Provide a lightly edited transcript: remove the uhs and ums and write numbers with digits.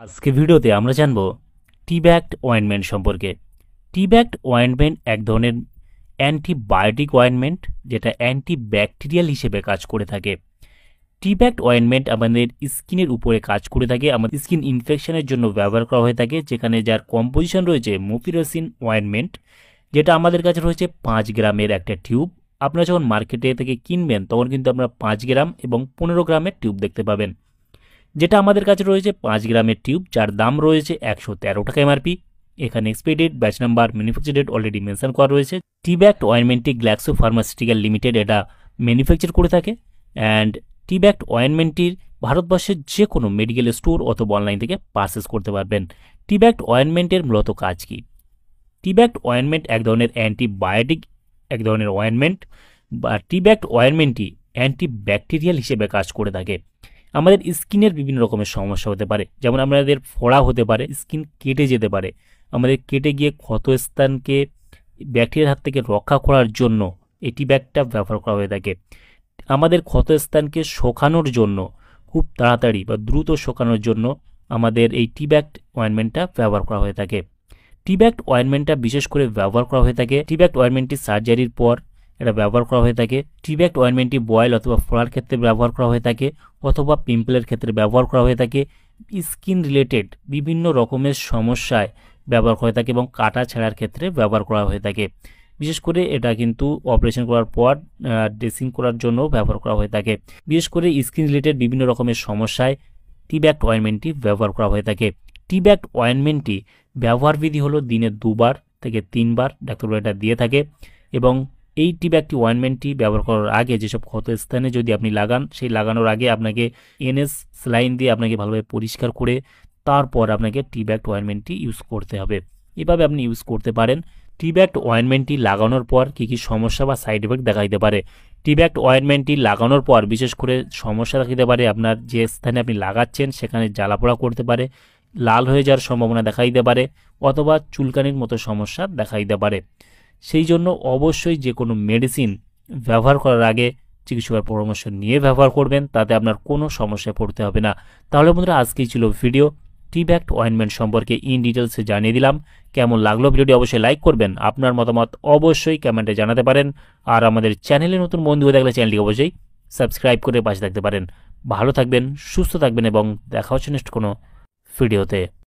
আজকে ভিডিওতে আমরা জানব টি-ব্যাগড অয়েন্টমেন্ট সম্পর্কে। টি-ব্যাগড অয়েন্টমেন্ট এক ধরনের অ্যান্টিবায়োটিক অয়েন্টমেন্ট যেটা অ্যান্টিব্যাকটেরিয়াল হিসেবে কাজ করে থাকে। টি-ব্যাগড অয়েন্টমেন্ট আমাদের স্কিনের উপরে কাজ করে থাকে, আমাদের স্কিন ইনফেকশনের জন্য ব্যবহার করা হয়ে থাকে, যেখানে যার কম্পোজিশন রয়েছে মুপিরোসিন অয়েন্টমেন্ট, যেটা আমাদের কাছে রয়েছে 5 গ্রামের একটা টিউব। আপনারা যখন মার্কেটে থেকে কিনবেন তখন কিন্তু আপনারা 5 গ্রাম এবং 15 গ্রামের টিউব দেখতে পাবেন। যেটা আমাদের কাছে রয়েছে 5 গ্রামের টিউব, যার দাম রয়েছে 113 টাকা এমআরপি। এখানে expiry date, batch number, manufacture date already mention করা রয়েছে। টি-ব্যাগড অয়েন্টমেন্টটি গ্ল্যাক্সো ফার্মাসিউটিক্যাল লিমিটেড এটা ম্যানুফ্যাকচার করে থাকে। অ্যান্ড টি-ব্যাগড অয়েন্টমেন্টটির ভারতবর্ষের যে কোনো মেডিকেল স্টোর অথবা অনলাইন থেকে পারচেস করতে পারবেন। টি-ব্যাগড অয়েন্টমেন্টের মূলত কাজ কি? টি-ব্যাগড অয়েন্টমেন্ট এক ধরনের অ্যান্টিবায়োটিক এক ধরনের অয়েন্টমেন্ট, বা টি-ব্যাগড অয়েন্টমেন্টটি অ্যান্টিব্যাকটেরিয়াল হিসেবে কাজ করে থাকে। আমাদের স্কিনের বিভিন্ন রকমের সমস্যা হতে পারে, যেমন আমাদের ফোড়া হতে পারে, স্কিন কেটে যেতে পারে। আমাদের কেটে গিয়ে ক্ষতস্থানকে ব্যাকটেরিয়ার হাত থেকে রক্ষা করার জন্য এই টি-ব্যাগটা ব্যবহার করা হয়ে থাকে। আমাদের ক্ষতস্থানকে শুকানোর জন্য, খুব তাড়াতাড়ি বা দ্রুত শুকানোর জন্য আমাদের এই টি-ব্যাগড অয়েন্টমেন্টটা ব্যবহার করা হয়ে থাকে। টি-ব্যাগড অয়েন্টমেন্টটা বিশেষ করে ব্যবহার করা হয়ে থাকে টি-ব্যাগড অয়েন্টমেন্টটি সার্জারির পর এটা ব্যবহার করা হয়ে থাকে। টি-ব্যাগড অয়েন্টমেন্টটি বয়েল অথবা ফোড়ার ক্ষেত্রে ব্যবহার করা হয়ে থাকে, অথবা পিম্পলের ক্ষেত্রে ব্যবহার করা হয়ে থাকে। স্কিন রিলেটেড বিভিন্ন রকমের সমস্যায় ব্যবহার করা হয়ে থাকে এবং কাটা ছেঁড়ার ক্ষেত্রে ব্যবহার করা হয়ে থাকে। বিশেষ করে এটা কিন্তু অপারেশন করার পর ড্রেসিং করার জন্য ব্যবহার করা হয়ে থাকে। বিশেষ করে স্কিন রিলেটেড বিভিন্ন রকমের সমস্যায় টি-ব্যাগড অয়েন্টমেন্টটি ব্যবহার করা হয়ে থাকে। টি-ব্যাগড অয়েন্টমেন্টটি ব্যবহার বিধি হলো দিনে 2 বার থেকে 3 বার ডাক্তারবাবু এটা দিয়ে থাকে। এবং এই টি-ব্যাগড অয়েন্টমেন্টটি ব্যবহার করার আগে যেসব ক্ষত স্থানে যদি আপনি লাগান, সেই লাগানোর আগে আপনাকে এনএস স্যালাইন দিয়ে আপনাকে ভালোভাবে পরিষ্কার করে তারপর আপনাকে টি-ব্যাগড অয়েন্টমেন্টটি ইউজ করতে হবে। এভাবে আপনি ইউজ করতে পারেন। টি-ব্যাগড অয়েন্টমেন্টটি লাগানোর পর কী কী সমস্যা বা সাইড এফেক্ট দেখা দিতে পারে? টি-ব্যাগড অয়েন্টমেন্টটি লাগানোর পর বিশেষ করে সমস্যা দেখা দিতে পারে, আপনার যে স্থানে আপনি লাগাচ্ছেন সেখানে জ্বালাপোড়া করতে পারে, লাল হয়ে যাওয়ার সম্ভাবনা দেখা দিতে পারে, অথবা চুলকানির মতো সমস্যা দেখা দিতে পারে। সেই জন্য অবশ্যই যে কোনো মেডিসিন ব্যবহার করার আগে চিকিৎসকের পরামর্শ নিয়ে ব্যবহার করবেন, তাতে আপনার কোনো সমস্যায় পড়তে হবে না। তাহলে বন্ধুরা, আজকেই ছিল ভিডিও। টি-ব্যাগড অয়েন্টমেন্ট সম্পর্কে ইন ডিটেলসে জানিয়ে দিলাম। কেমন লাগলো ভিডিওটি অবশ্যই লাইক করবেন, আপনার মতামত অবশ্যই কমেন্টে জানাতে পারেন। আর আমাদের চ্যানেলে নতুন বন্ধু হয়ে থাকলে চ্যানেলটি অবশ্যই সাবস্ক্রাইব করে পাশে থাকতে পারেন। ভালো থাকবেন, সুস্থ থাকবেন এবং দেখা হচ্ছে নেক্সট কোনো ভিডিওতে।